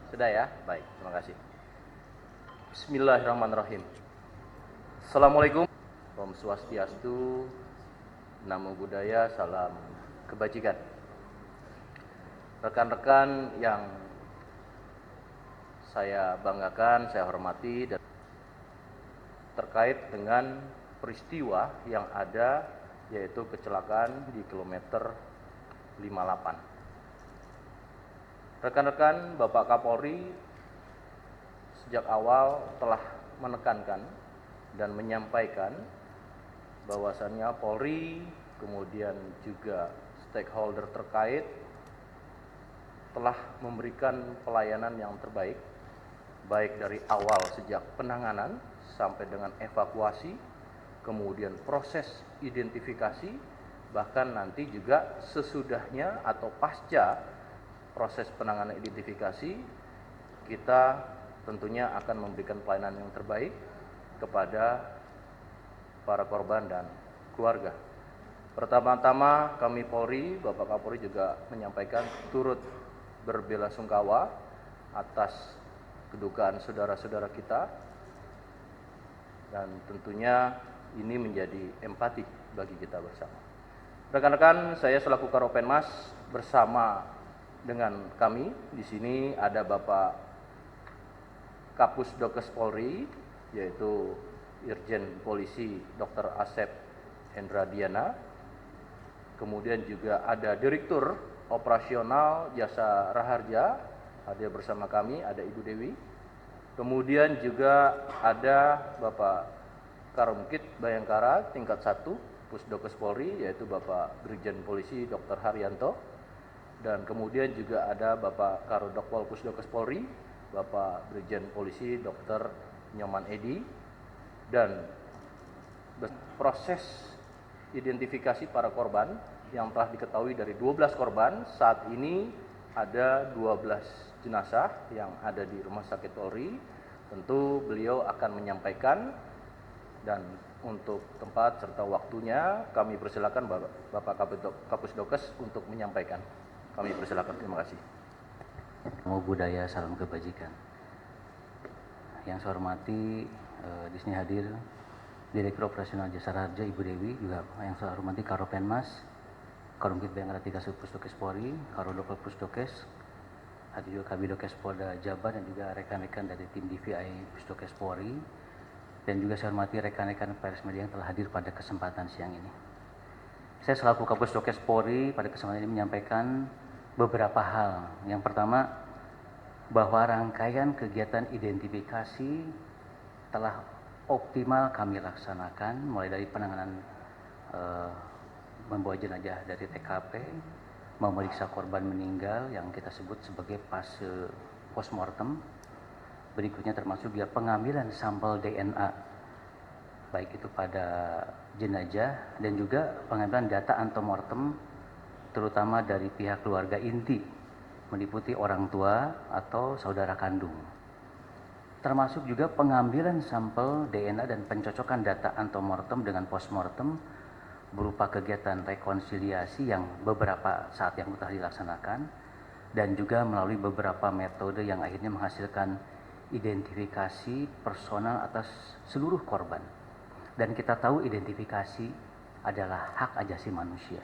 Sudah ya? Baik, terima kasih. Bismillahirrahmanirrahim. Assalamualaikum. Om Swastiastu, Namo Buddhaya, salam kebajikan. Rekan-rekan yang saya banggakan, saya hormati, dan terkait dengan peristiwa yang ada, yaitu kecelakaan di kilometer 58. Rekan-rekan, Bapak Kapolri sejak awal telah menekankan dan menyampaikan bahwasannya Polri, kemudian juga stakeholder terkait telah memberikan pelayanan yang terbaik, baik dari awal sejak penanganan sampai dengan evakuasi, kemudian proses identifikasi, bahkan nanti juga sesudahnya atau pasca proses penanganan identifikasi, kita tentunya akan memberikan pelayanan yang terbaik kepada para korban dan keluarga. Pertama-tama kami Polri, Bapak Kapolri juga menyampaikan turut berbelasungkawa atas kedukaan saudara-saudara kita, dan tentunya ini menjadi empati bagi kita bersama. Rekan-rekan, saya selaku Karopenmas bersama dengan kami di sini ada Bapak Kapus Dokes Polri, yaitu Irjen Polisi Dr. Asep Hendra Diana. Kemudian juga ada Direktur Operasional Jasa Raharja, hadir bersama kami, ada Ibu Dewi. Kemudian juga ada Bapak Karumkit Bayangkara tingkat 1 Pusdokes Polri, yaitu Bapak Brigjen Polisi Dr. Haryanto. Dan kemudian juga ada Bapak Karodokpol Pusdokes Polri, Bapak Brigjen Polisi Dr. Nyoman Edi. Dan proses identifikasi para korban yang telah diketahui dari 12 korban, saat ini ada 12 jenazah yang ada di Rumah Sakit Polri. Tentu beliau akan menyampaikan, dan untuk tempat serta waktunya kami persilakan Bapak Kapus Dokes untuk menyampaikan. Kami persilakan, terima kasih. Namo Buddhaya, salam kebajikan. Yang saya hormati di sini hadir Direktur Operasional Jasa Raharja Ibu Dewi, juga yang saya hormati Karopenmas, Karumkit Bayangkara 3 Pusdokes Polri, Karodokpol Pusdokes, hadir juga Kabidokes Polda Jabar, dan juga rekan-rekan dari tim DVI Pusdokes Polri, dan juga saya hormati rekan-rekan pers media yang telah hadir pada kesempatan siang ini. Saya selaku Kapusdokes Polri pada kesempatan ini menyampaikan beberapa hal. Yang pertama, bahwa rangkaian kegiatan identifikasi telah optimal kami laksanakan, mulai dari penanganan membawa jenazah dari TKP, memeriksa korban meninggal yang kita sebut sebagai fase postmortem. Berikutnya termasuk juga pengambilan sampel DNA, baik itu pada jenazah dan juga pengambilan data antemortem, terutama dari pihak keluarga inti, meliputi orang tua atau saudara kandung. Termasuk juga pengambilan sampel DNA dan pencocokan data antemortem dengan postmortem berupa kegiatan rekonsiliasi yang beberapa saat yang telah dilaksanakan, dan juga melalui beberapa metode yang akhirnya menghasilkan identifikasi personal atas seluruh korban. Dan kita tahu identifikasi adalah hak asasi manusia.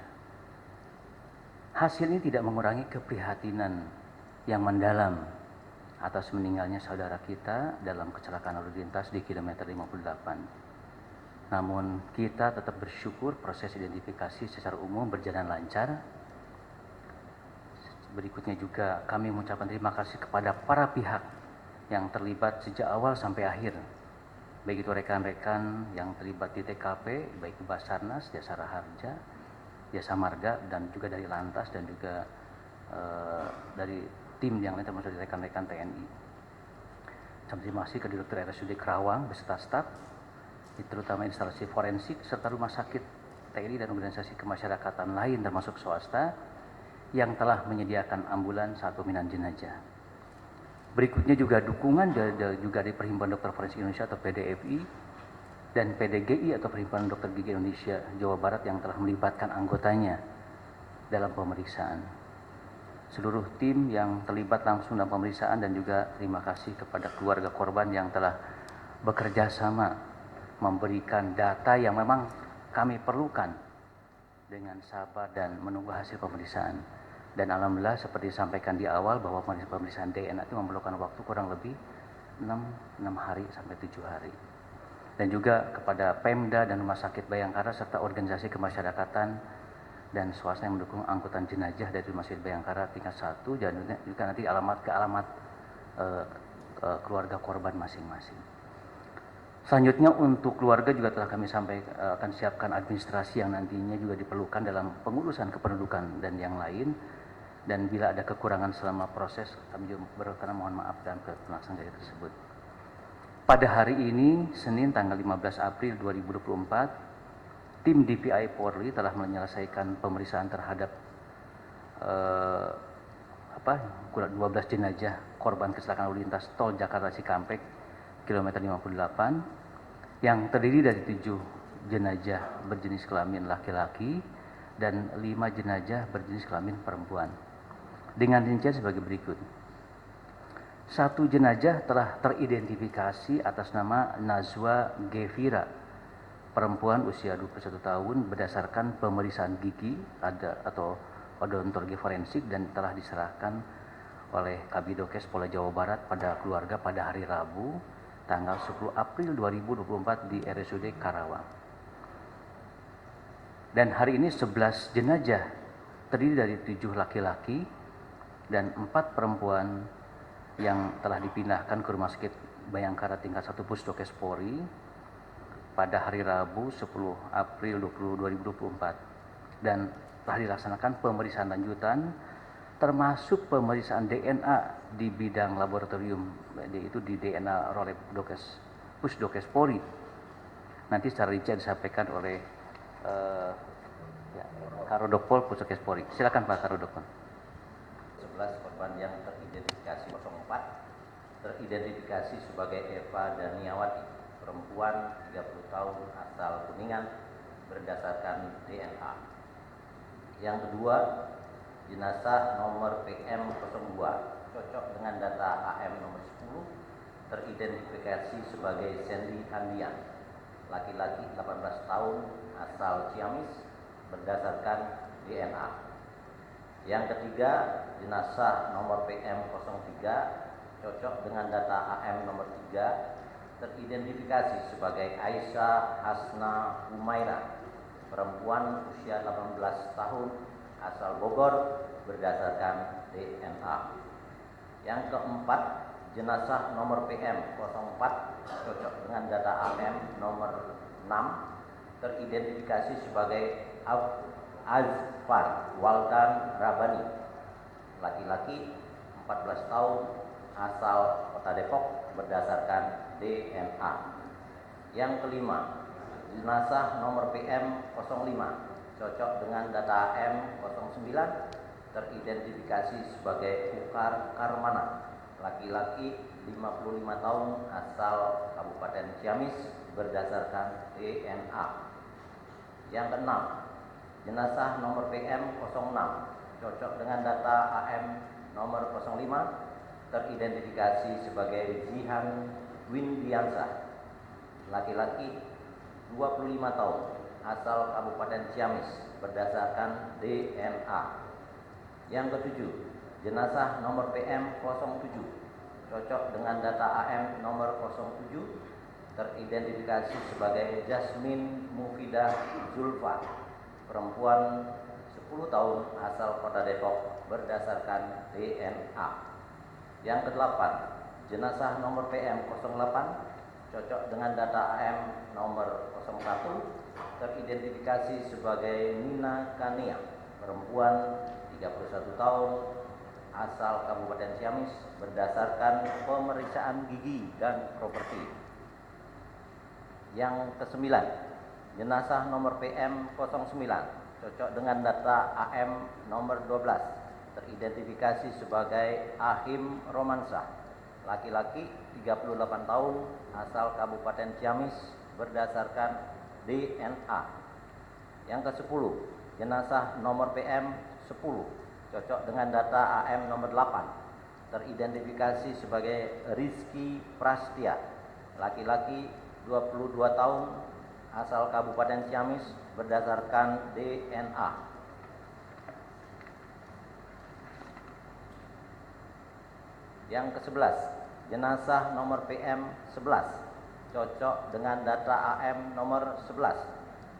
Hasil ini tidak mengurangi keprihatinan yang mendalam atas meninggalnya saudara kita dalam kecelakaan lalu lintas di kilometer 58. Namun kita tetap bersyukur proses identifikasi secara umum berjalan lancar. Berikutnya juga kami mengucapkan terima kasih kepada para pihak yang terlibat sejak awal sampai akhir, baik itu rekan-rekan yang terlibat di TKP, baik Basarnas, Jasa Raharja, Jasa Marga, dan juga dari Lantas, dan juga dari tim yang lain termasuk dari rekan-rekan TNI. Terima kasih ke Direktur RSUD Kerawang beserta staf, terutama instalasi forensik serta rumah sakit TNI dan organisasi kemasyarakatan lain termasuk swasta yang telah menyediakan ambulan saat pemindahan jenazah. Berikutnya juga dukungan juga dari Perhimpunan Dokter Forensik Indonesia atau PDFI dan PDGI atau Perhimpunan Dokter Gigi Indonesia Jawa Barat yang telah melibatkan anggotanya dalam pemeriksaan. seluruh tim yang terlibat langsung dalam pemeriksaan, dan juga terima kasih kepada keluarga korban yang telah bekerja sama memberikan data yang memang kami perlukan dengan sabar dan menunggu hasil pemeriksaan. Dan alhamdulillah seperti disampaikan di awal bahwa pemeriksaan DNA itu memerlukan waktu kurang lebih 6 hari sampai 7 hari. Dan juga kepada Pemda dan Rumah Sakit Bayangkara serta organisasi kemasyarakatan dan swasta yang mendukung angkutan jenazah dari Rumah Sakit Bayangkara tingkat 1, dan juga nanti alamat ke alamat keluarga korban masing-masing. Selanjutnya untuk keluarga juga telah kami akan siapkan administrasi yang nantinya juga diperlukan dalam pengurusan kependudukan dan yang lain. Dan bila ada kekurangan selama proses, kami juga berkenan mohon maaf dalam pelaksanaan dari tersebut. Pada hari ini, Senin tanggal 15 April 2024, tim DPI Polri telah menyelesaikan pemeriksaan terhadap 12 jenazah korban kecelakaan lalu lintas tol Jakarta Cikampek kilometer 58 yang terdiri dari 7 jenazah berjenis kelamin laki-laki dan 5 jenazah berjenis kelamin perempuan. Dengan rincian sebagai berikut. 1 jenazah telah teridentifikasi atas nama Nazwa Gevira, perempuan usia 21 tahun berdasarkan pemeriksaan gigi atau odontologi forensik dan telah diserahkan oleh Kabidokes Polda Jawa Barat pada keluarga pada hari Rabu tanggal 10 April 2024 di RSUD Karawang. Dan hari ini 11 jenazah terdiri dari 7 laki-laki dan 4 perempuan yang telah dipindahkan ke Rumah Sakit Bayangkara tingkat 1 Pusdokes Polri pada hari Rabu 10 April 2024, dan telah dilaksanakan pemeriksaan lanjutan termasuk pemeriksaan DNA di bidang laboratorium, yaitu di DNA Rolep Pusdokes Polri. Nanti secara rinci disampaikan oleh Karodokpol Pusdokes Polri. Silakan Pak Karodokpol. 11 korban yang teridentifikasi 04 teridentifikasi sebagai Eva Daniawati, perempuan 30 tahun asal Kuningan berdasarkan DNA. Yang kedua, jenazah nomor PM02 cocok dengan data AM nomor 10 teridentifikasi sebagai Sandy Andian, laki-laki 18 tahun asal Ciamis berdasarkan DNA. Yang ketiga, jenazah nomor PM03 cocok dengan data AM nomor 3 teridentifikasi sebagai Aisyah Hasna Humaira, perempuan usia 18 tahun asal Bogor berdasarkan DNA. Yang keempat, jenazah nomor PM04 cocok dengan data AM nomor 6 teridentifikasi sebagai Azfar Waldan Rabani, laki-laki 14 tahun asal Kota Depok berdasarkan DNA. Yang kelima, jenazah nomor PM05 cocok dengan data AM09 teridentifikasi sebagai Ukar Karmana, laki-laki 55 tahun asal Kabupaten Ciamis berdasarkan DNA. Yang keenam, jenazah nomor PM06 cocok dengan data AM nomor 05 teridentifikasi sebagai Zihan Windiansah, laki-laki 25 tahun asal Kabupaten Ciamis berdasarkan DNA. Yang ketujuh, jenazah nomor PM07 cocok dengan data AM nomor 07 teridentifikasi sebagai Jasmine Mufidah Zulfa, perempuan 10 tahun asal Kota Depok berdasarkan DNA. Yang kedelapan, jenazah nomor PM08 cocok dengan data AM nomor 01 teridentifikasi sebagai Nina Kania, perempuan 31 tahun asal Kabupaten Ciamis berdasarkan pemeriksaan gigi dan properti. Yang kesembilan, jenazah nomor PM09 cocok dengan data AM nomor 12 teridentifikasi sebagai Ahim Romansah, laki-laki 38 tahun asal Kabupaten Ciamis berdasarkan DNA. Yang ke-10, jenazah nomor PM10 cocok dengan data AM nomor 8, teridentifikasi sebagai Rizky Prastia, laki-laki 22 tahun, asal Kabupaten Ciamis berdasarkan DNA. Yang ke-11, jenazah nomor PM 11, cocok dengan data AM nomor 11,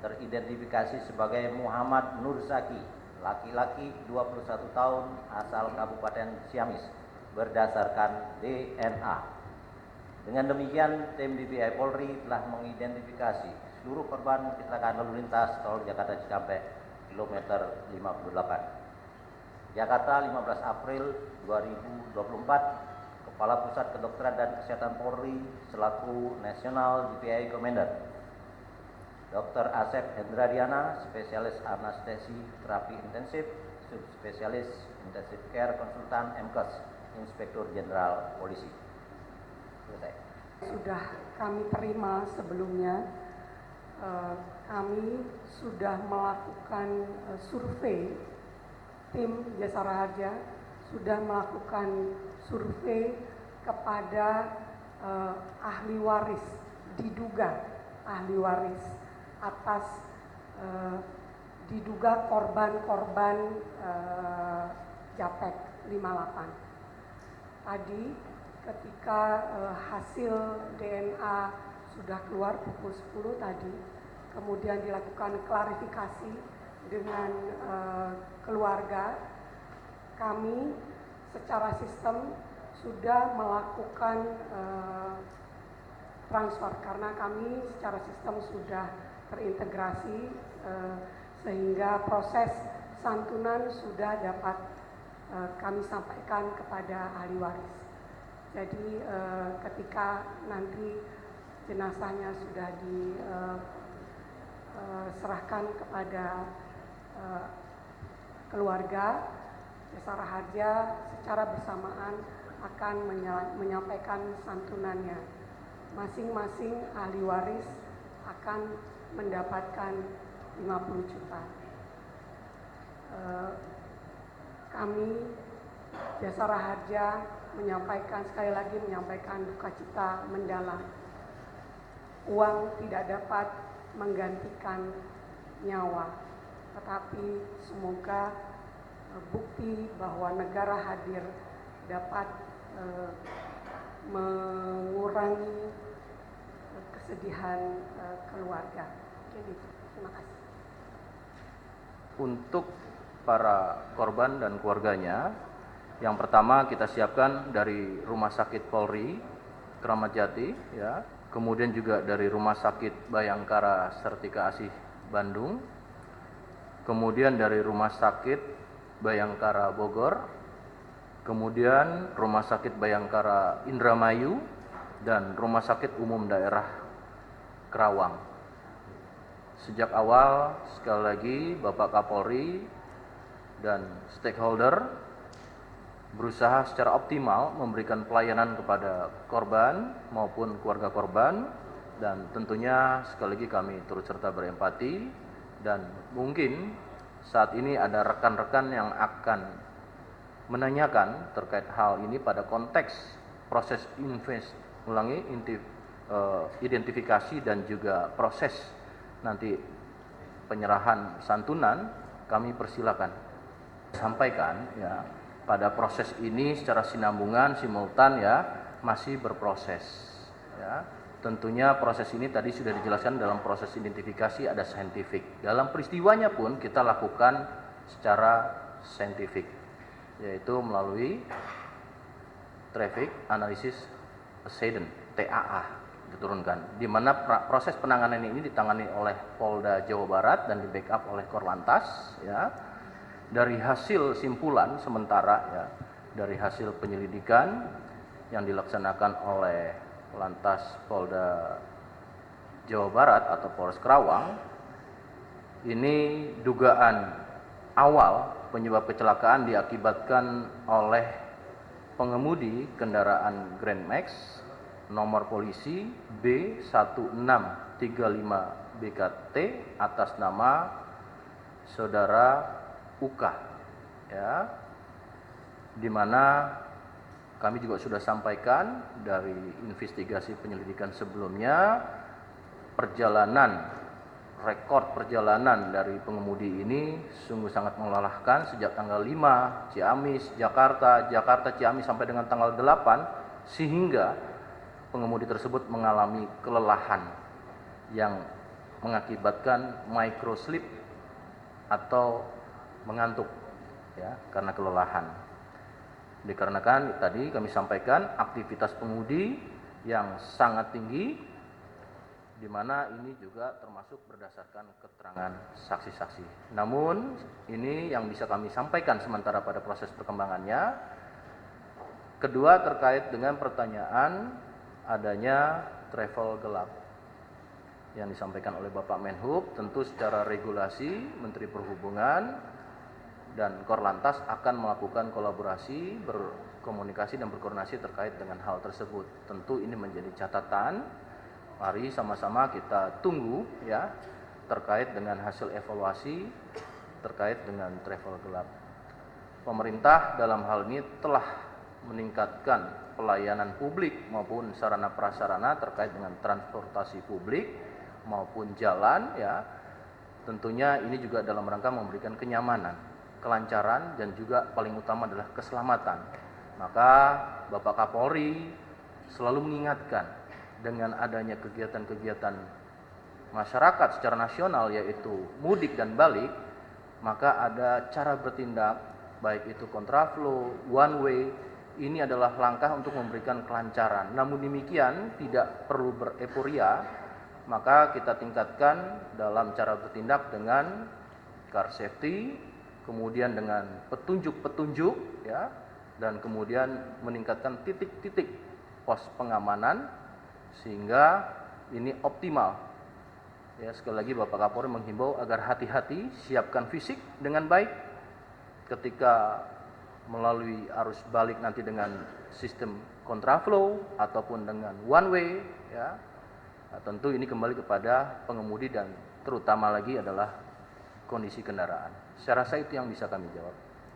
teridentifikasi sebagai Muhammad Nur Zaki, laki-laki 21 tahun, asal Kabupaten Ciamis berdasarkan DNA. Dengan demikian, tim DPI Polri telah mengidentifikasi seluruh korban kecelakaan lalu lintas tol Jakarta Cikampek kilometer 58. Jakarta, 15 April 2024, Kepala Pusat Kedokteran dan Kesehatan Polri selaku National DPI Commander, Dr. Asep Hendradiana, Spesialis Anestesi Terapi Intensif, Subspesialis Intensive Care Konsultan MKes, Inspektur Jenderal Polisi. Selesai. Sudah kami terima sebelumnya, kami sudah melakukan survei. Tim Jasara Harja sudah melakukan survei kepada ahli waris, diduga ahli waris atas diduga korban-korban Japek 58. Tadi ketika hasil DNA sudah keluar pukul 10 tadi, kemudian dilakukan klarifikasi dengan keluarga, kami secara sistem sudah melakukan transfer karena kami secara sistem sudah terintegrasi sehingga proses santunan sudah dapat kami sampaikan kepada ahli waris. Jadi ketika nanti jenazahnya sudah diserahkan kepada keluarga, Jasara Harja secara bersamaan akan menyampaikan santunannya. Masing-masing ahli waris akan mendapatkan 50 juta. Kami Jasara Harja sekali lagi menyampaikan duka cita mendalam. Uang tidak dapat menggantikan nyawa, tetapi semoga bukti bahwa negara hadir dapat mengurangi kesedihan keluarga. Jadi, terima kasih. Untuk para korban dan keluarganya, yang pertama kita siapkan dari Rumah Sakit Polri Kramat Jati, ya, kemudian juga dari Rumah Sakit Bayangkara Sartika Asih Bandung, kemudian dari Rumah Sakit Bayangkara Bogor, kemudian Rumah Sakit Bayangkara Indramayu, dan Rumah Sakit Umum Daerah Kerawang. Sejak awal, sekali lagi Bapak Kapolri dan stakeholder berusaha secara optimal memberikan pelayanan kepada korban maupun keluarga korban, dan tentunya sekali lagi kami turut serta berempati. Dan mungkin saat ini ada rekan-rekan yang akan menanyakan terkait hal ini pada konteks proses identifikasi dan juga proses nanti penyerahan santunan. Kami persilakan sampaikan, ya, pada proses ini secara sinambungan simultan, ya, masih berproses, ya. Tentunya proses ini tadi sudah dijelaskan dalam proses identifikasi ada saintifik. Dalam peristiwanya pun kita lakukan secara saintifik, yaitu melalui Traffic Analysis Accident (TAA) diturunkan, di mana proses penanganan ini ditangani oleh Polda Jawa Barat dan di backup oleh Korlantas, ya. Dari hasil simpulan sementara, ya, dari hasil penyelidikan yang dilaksanakan oleh Lantas Polda Jawa Barat atau Polres Kerawang, ini dugaan awal penyebab kecelakaan diakibatkan oleh pengemudi kendaraan Grand Max nomor polisi B1635 BKT atas nama saudara UK, ya, di mana kami juga sudah sampaikan dari investigasi penyelidikan sebelumnya, rekor perjalanan dari pengemudi ini sungguh sangat melelahkan sejak tanggal 5 Ciamis, Jakarta, Ciamis sampai dengan tanggal 8, sehingga pengemudi tersebut mengalami kelelahan yang mengakibatkan microslip atau mengantuk ya karena kelelahan. Dikarenakan tadi kami sampaikan aktivitas pengemudi yang sangat tinggi, di mana ini juga termasuk berdasarkan keterangan saksi-saksi. Namun ini yang bisa kami sampaikan sementara pada proses perkembangannya. Kedua, terkait dengan pertanyaan adanya travel gelap yang disampaikan oleh Bapak Menhub, tentu secara regulasi Menteri Perhubungan dan Korlantas akan melakukan kolaborasi, berkomunikasi dan berkoordinasi terkait dengan hal tersebut. Tentu ini menjadi catatan. Mari sama-sama kita tunggu ya terkait dengan hasil evaluasi terkait dengan travel gelap. Pemerintah dalam hal ini telah meningkatkan pelayanan publik maupun sarana prasarana terkait dengan transportasi publik maupun jalan ya. Tentunya ini juga dalam rangka memberikan kenyamanan, kelancaran dan juga paling utama adalah keselamatan. Maka Bapak Kapolri selalu mengingatkan dengan adanya kegiatan-kegiatan masyarakat secara nasional yaitu mudik dan balik, maka ada cara bertindak baik itu kontraflow, one way. Ini adalah langkah untuk memberikan kelancaran. Namun demikian tidak perlu bereporia, maka kita tingkatkan dalam cara bertindak dengan car safety, kemudian dengan petunjuk-petunjuk ya, dan kemudian meningkatkan titik-titik pos pengamanan sehingga ini optimal. Ya, sekali lagi Bapak Kapolri menghimbau agar hati-hati, siapkan fisik dengan baik ketika melalui arus balik nanti dengan sistem kontraflow ataupun dengan one way ya. Nah, tentu ini kembali kepada pengemudi dan terutama lagi adalah kondisi kendaraan. Saya rasa itu yang bisa kami jawab.